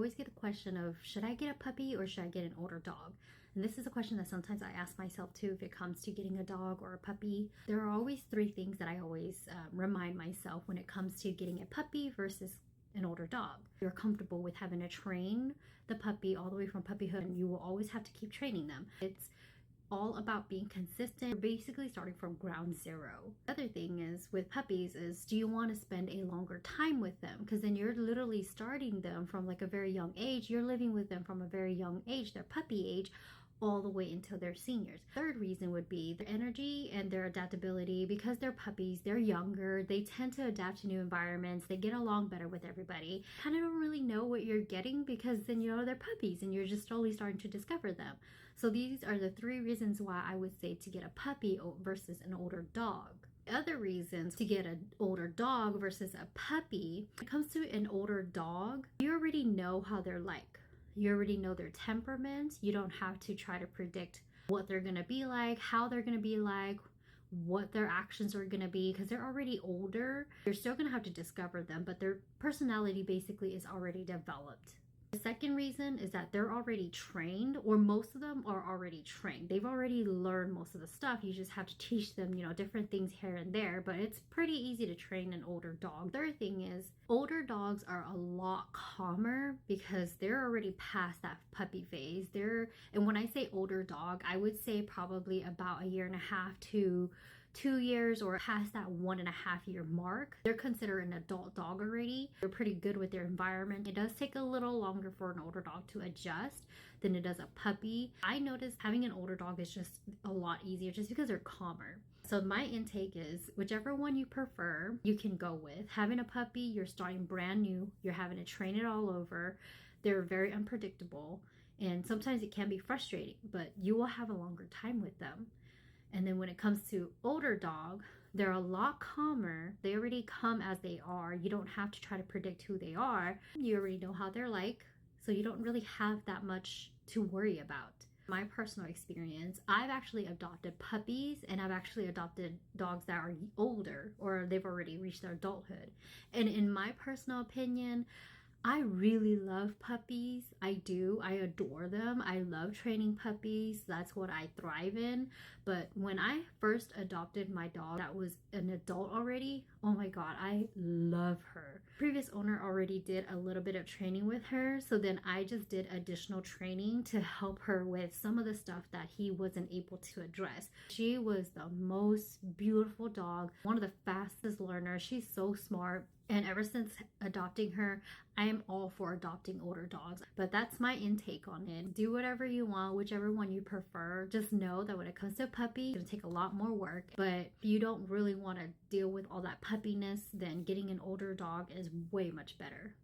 Always get the question of, should I get a puppy or should I get an older dog? And this is a question that sometimes I ask myself too if it comes to getting a dog or a puppy. There are always three things that I always remind myself when it comes to getting a puppy versus an older dog. You're comfortable with having to train the puppy all the way from puppyhood, and you will always have to keep training them. It's all about being consistent. You're basically starting from ground zero. The other thing is with puppies is, do you want to spend a longer time with them? Because then you're literally starting them from like a very young age. You're living with them from a very young age, their puppy age, all the way until they're seniors. Third reason would be their energy and their adaptability. Because they're puppies, they're younger, they tend to adapt to new environments, they get along better with everybody. Kind of don't really know what you're getting because then they're puppies and you're just slowly starting to discover them. So these are the three reasons why I would say to get a puppy versus an older dog. Other reasons to get an older dog versus a puppy, when it comes to an older dog, you already know how they're like. You already know their temperament. You don't have to try to predict what they're going to be like, how they're going to be like, what their actions are going to be, because they're already older. You're still going to have to discover them, but their personality basically is already developed. The second reason is that they're already trained, or most of them are already trained. They've already learned most of the stuff. You just have to teach them, different things here and there, but it's pretty easy to train an older dog. Third thing is older dogs are a lot calmer because they're already past that puppy phase. And when I say older dog, I would say probably about 1.5 to 2 years or past that 1.5 year mark. They're considered an adult dog already. They're pretty good with their environment. It does take a little longer for an older dog to adjust than it does a puppy. I noticed having an older dog is just a lot easier just because they're calmer. So my intake is whichever one you prefer, you can go with. Having a puppy, you're starting brand new. You're having to train it all over. They're very unpredictable and sometimes it can be frustrating, but you will have a longer time with them. And then when it comes to older dog, they're a lot calmer. They already come as they are. You don't have to try to predict who they are. You already know how they're like, so you don't really have that much to worry about. My personal experience, I've actually adopted puppies and I've actually adopted dogs that are older or they've already reached their adulthood. And in my personal opinion, I really love puppies. I do. I adore them. I love training puppies. That's what I thrive in. But when I first adopted my dog that was an adult already, oh my God, I love her. Previous owner already did a little bit of training with her. So then I just did additional training to help her with some of the stuff that he wasn't able to address. She was the most beautiful dog, one of the fastest learners. She's so smart. And ever since adopting her, I am all for adopting older dogs. But that's my intake on it. Do whatever you want, whichever one you prefer. Just know that when it comes to a puppy, it's gonna take a lot more work. But if you don't really want to deal with all that puppiness, then getting an older dog is way much better.